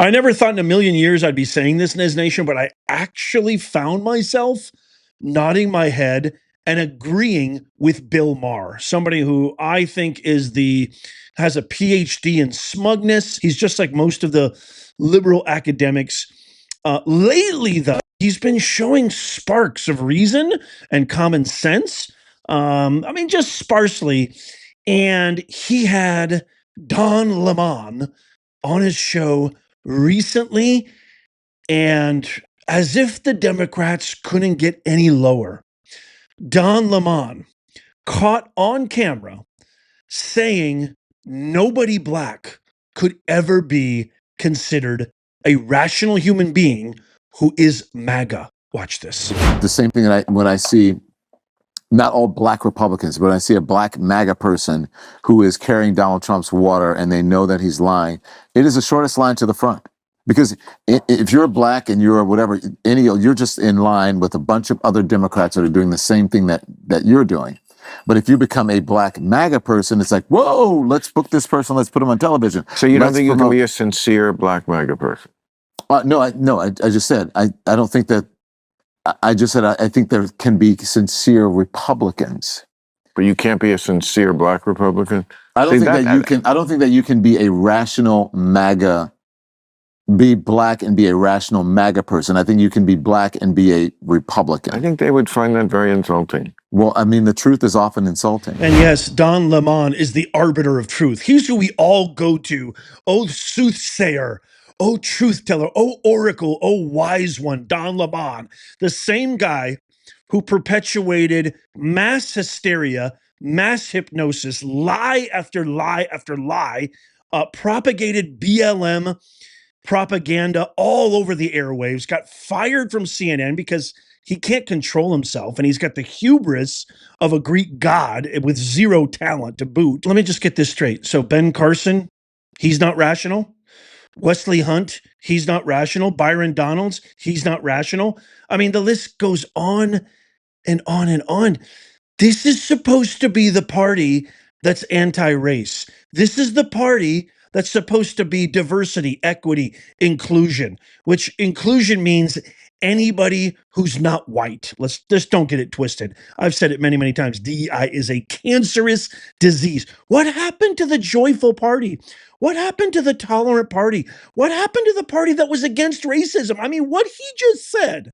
I never thought in a million years I'd be saying this in his nation, but I actually found myself nodding my head and agreeing with Bill Maher, somebody who I think has a PhD in smugness. He's just like most of the liberal academics. Lately, though, he's been showing sparks of reason and common sense. I mean, just sparsely. And he had Don Lemon on his show recently, and as if the Democrats couldn't get any lower, Don Lemon caught on camera saying nobody black could ever be considered a rational human being who is MAGA. Watch this. The same thing that when I see not all black Republicans, but I see a black MAGA person who is carrying Donald Trump's water and they know that he's lying, it is the shortest line to the front. Because if you're black and you're whatever, you're just in line with a bunch of other Democrats that are doing the same thing that you're doing. But if you become a black MAGA person, it's like, whoa, let's book this person, let's put him on television. So you don't think you can be a sincere black MAGA person? No, I just said, I don't think that. I just said I think there can be sincere Republicans, but you can't be a sincere black Republican. I don't think that you can. I don't think that you can be a rational MAGA, be black and be a rational MAGA person. I think you can be black and be a Republican. I think they would find that very insulting. Well, I mean, the truth is often insulting. And yes, Don Lemon is the arbiter of truth. He's who we all go to. Oh, soothsayer. Oh, truth teller. Oh, oracle. Oh, wise one. Don Lemon, the same guy who perpetuated mass hysteria, mass hypnosis, lie after lie after lie, propagated BLM propaganda all over the airwaves, got fired from CNN because he can't control himself, and he's got the hubris of a Greek god with zero talent to boot. Let me just get this straight. So Ben Carson, he's not rational. Wesley Hunt, he's not rational. Byron Donalds, he's not rational. I mean, the list goes on and on and on. This is supposed to be the party that's anti-race. This is the party that's supposed to be diversity, equity, inclusion, which inclusion means anybody who's not white. Let's just don't get it twisted. I've said it many, many times. DEI is a cancerous disease. What happened to the joyful party? What happened to the tolerant party? What happened to the party that was against racism? I mean, what he just said.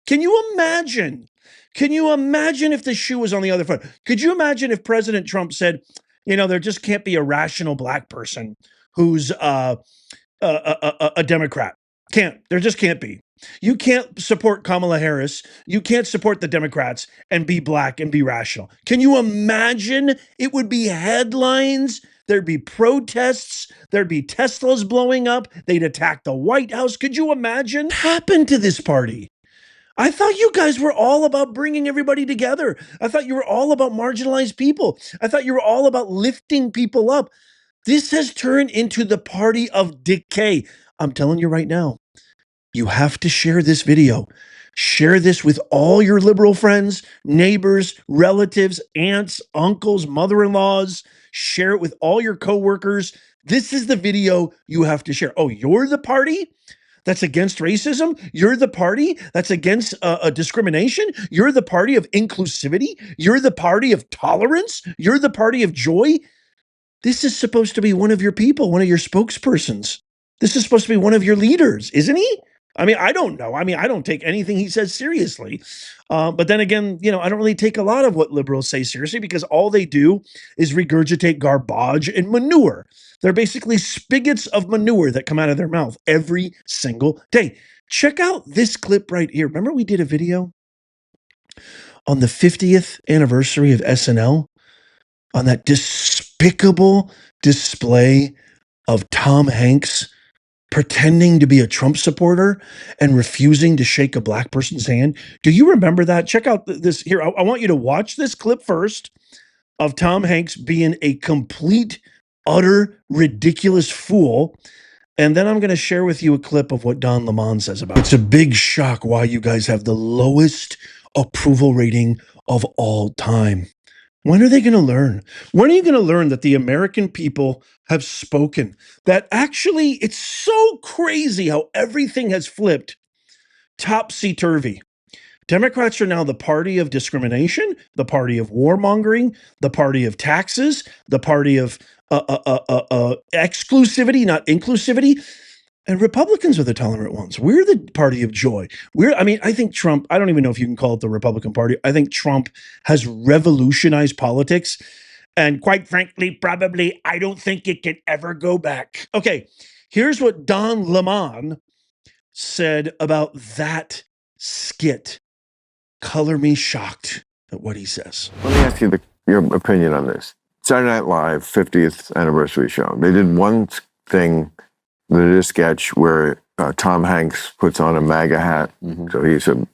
Can you imagine? Can you imagine if the shoe was on the other foot? Could you imagine if President Trump said, you know, there just can't be a rational black person who's a Democrat? There just can't be. You can't support Kamala Harris. You can't support the Democrats and be black and be rational. Can you imagine? It would be headlines. There'd be protests. There'd be Teslas blowing up. They'd attack the White House. Could you imagine? What happened to this party? I thought you guys were all about bringing everybody together. I thought you were all about marginalized people. I thought you were all about lifting people up. This has turned into the party of decay. I'm telling you right now, you have to share this video. Share this with all your liberal friends, neighbors, relatives, aunts, uncles, mother-in-laws. Share it with all your coworkers. This is the video you have to share. Oh, you're the party that's against racism? You're the party that's against discrimination? You're the party of inclusivity? You're the party of tolerance? You're the party of joy? This is supposed to be one of your people, one of your spokespersons. This is supposed to be one of your leaders, isn't he? I mean, I don't know. I mean, I don't take anything he says seriously. But then again, you know, I don't really take a lot of what liberals say seriously because all they do is regurgitate garbage and manure. They're basically spigots of manure that come out of their mouth every single day. Check out this clip right here. Remember we did a video on the 50th anniversary of SNL on that despicable display of Tom Hanks pretending to be a Trump supporter and refusing to shake a black person's hand. Do you remember that? Check out this here. I want you to watch this clip first of Tom Hanks being a complete, utter, ridiculous fool. And then I'm going to share with you a clip of what Don Lemon says about it. It's a big shock why you guys have the lowest approval rating of all time. When are they going to learn? When are you going to learn that the American people have spoken? That actually, it's so crazy how everything has flipped topsy-turvy. Democrats are now the party of discrimination, the party of warmongering, the party of taxes, the party of exclusivity, not inclusivity. And Republicans are the tolerant ones. We're the party of joy. I think Trump, I don't even know if you can call it the Republican Party. I think Trump has revolutionized politics. And quite frankly, probably, I don't think it can ever go back. Okay, here's what Don Lemon said about that skit. Color me shocked at what he says. Let me ask you your opinion on this. Saturday Night Live 50th anniversary show. They did one thing. They did a sketch where Tom Hanks puts on a Maga hat, so he's a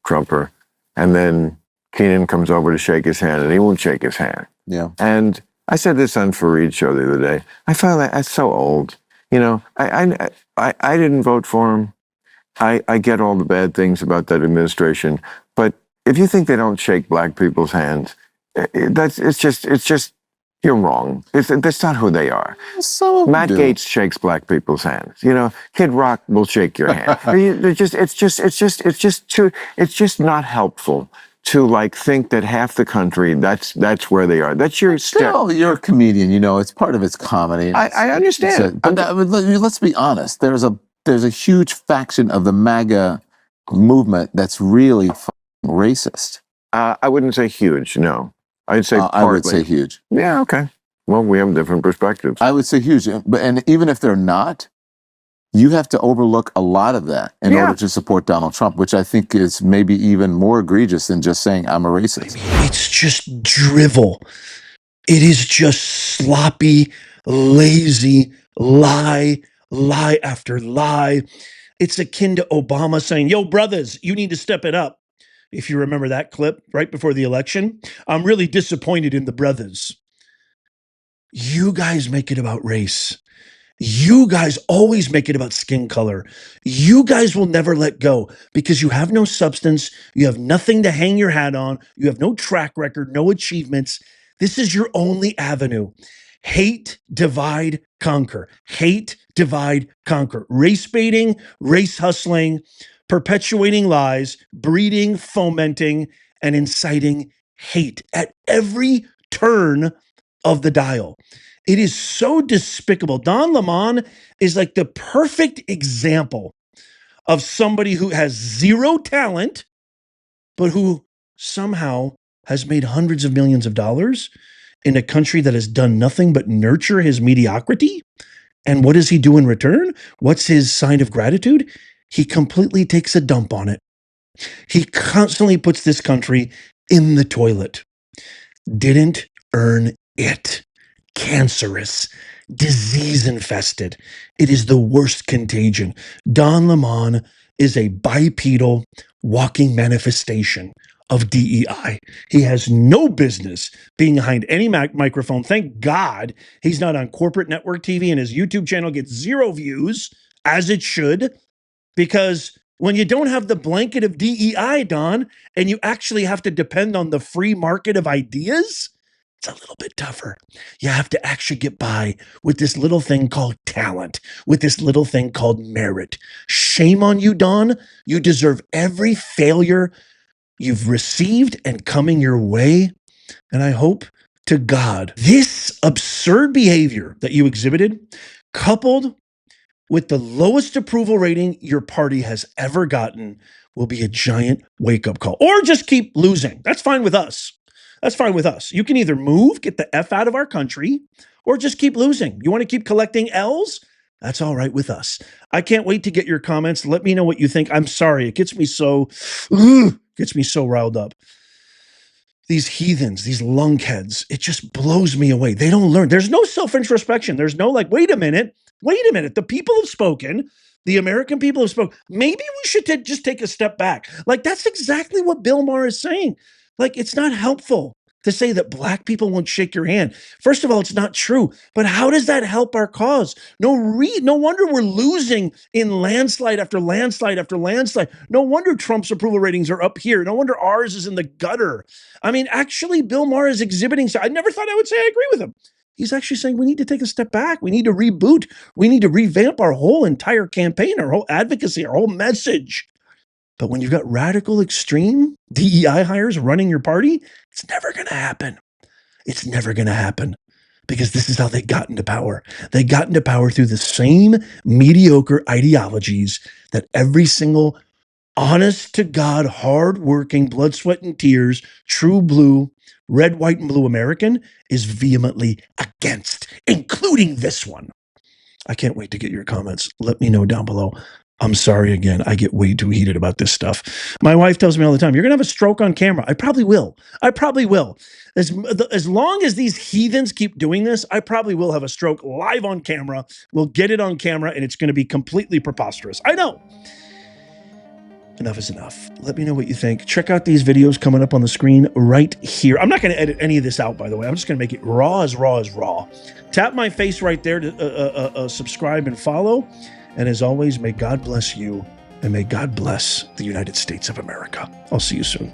Trumper, and then Keenan comes over to shake his hand, and he won't shake his hand. Yeah. And I said this on Fareed's show the other day. I found that's so old. You know, I didn't vote for him. I get all the bad things about that administration, but if you think they don't shake black people's hands, it's just you're wrong. That's not who they are. Matt Gaetz shakes black people's hands. You know, Kid Rock will shake your hand. It's just not helpful to like think that half the country that's where they are. That's your Still, you're a comedian. You know, it's part of its comedy. I understand. But let's be honest. There's a huge faction of the MAGA movement that's really racist. I wouldn't say huge. No, I'd say partly. I would say huge. Yeah. Okay. Well, we have different perspectives. I would say huge, and even if they're not, you have to overlook a lot of that in order to support Donald Trump, which I think is maybe even more egregious than just saying I'm a racist. It's just drivel. It is just sloppy, lazy lie after lie. It's akin to Obama saying, yo, brothers, you need to step it up. If you remember that clip right before the election, I'm really disappointed in the brothers. You guys make it about race. You guys always make it about skin color. You guys will never let go because you have no substance. You have nothing to hang your hat on. You have no track record, no achievements. This is your only avenue. Hate, divide, conquer. Hate, divide, conquer. Race baiting, race hustling, perpetuating lies, breeding, fomenting, and inciting hate at every turn of the dial. It is so despicable. Don Lemon is like the perfect example of somebody who has zero talent, but who somehow has made hundreds of millions of dollars in a country that has done nothing but nurture his mediocrity. And what does he do in return? What's his sign of gratitude? He completely takes a dump on it. He constantly puts this country in the toilet. Didn't earn it. Cancerous, disease infested. It is the worst contagion. Don Lemon is a bipedal walking manifestation of DEI. He has no business being behind any microphone. Thank God he's not on corporate network TV and his YouTube channel gets 0 views, as it should, because when you don't have the blanket of DEI, Don, and you actually have to depend on the free market of ideas, it's a little bit tougher. You have to actually get by with this little thing called talent, with this little thing called merit. Shame on you, Don. You deserve every failure you've received and coming your way. And I hope to God, this absurd behavior that you exhibited, coupled with the lowest approval rating your party has ever gotten, will be a giant wake-up call. Or just keep losing. That's fine with us. That's fine with us. You can either move, get the F out of our country, or just keep losing. You want to keep collecting L's? That's all right with us. I can't wait to get your comments. Let me know what you think. I'm sorry. It gets me so riled up. These heathens, these lunkheads, it just blows me away. They don't learn. There's no self-introspection. There's no like, wait a minute. The people have spoken. The American people have spoken. Maybe we should just take a step back. Like, that's exactly what Bill Maher is saying. Like, it's not helpful. to say that black people won't shake your hand. First of all, it's not true. But how does that help our cause? No wonder we're losing in landslide after landslide after landslide. No wonder Trump's approval ratings are up here. No wonder ours is in the gutter. I mean, actually, Bill Maher is exhibiting. I never thought I would say I agree with him. He's actually saying we need to take a step back. We need to reboot. We need to revamp our whole entire campaign, our whole advocacy, our whole message. But when you've got radical extreme DEI hires running your party, it's never going to happen. It's never going to happen because this is how they got into power. They got into power through the same mediocre ideologies that every single honest to God, hardworking, blood, sweat, and tears, true blue, red, white, and blue American is vehemently against, including this one. I can't wait to get your comments. Let me know down below. I'm sorry again. I get way too heated about this stuff. My wife tells me all the time, you're going to have a stroke on camera. I probably will. I probably will. As long as these heathens keep doing this, I probably will have a stroke live on camera. We'll get it on camera and it's going to be completely preposterous. I know. Enough is enough. Let me know what you think. Check out these videos coming up on the screen right here. I'm not going to edit any of this out, by the way. I'm just going to make it raw as raw as raw. Tap my face right there to subscribe and follow. And as always, may God bless you and may God bless the United States of America. I'll see you soon.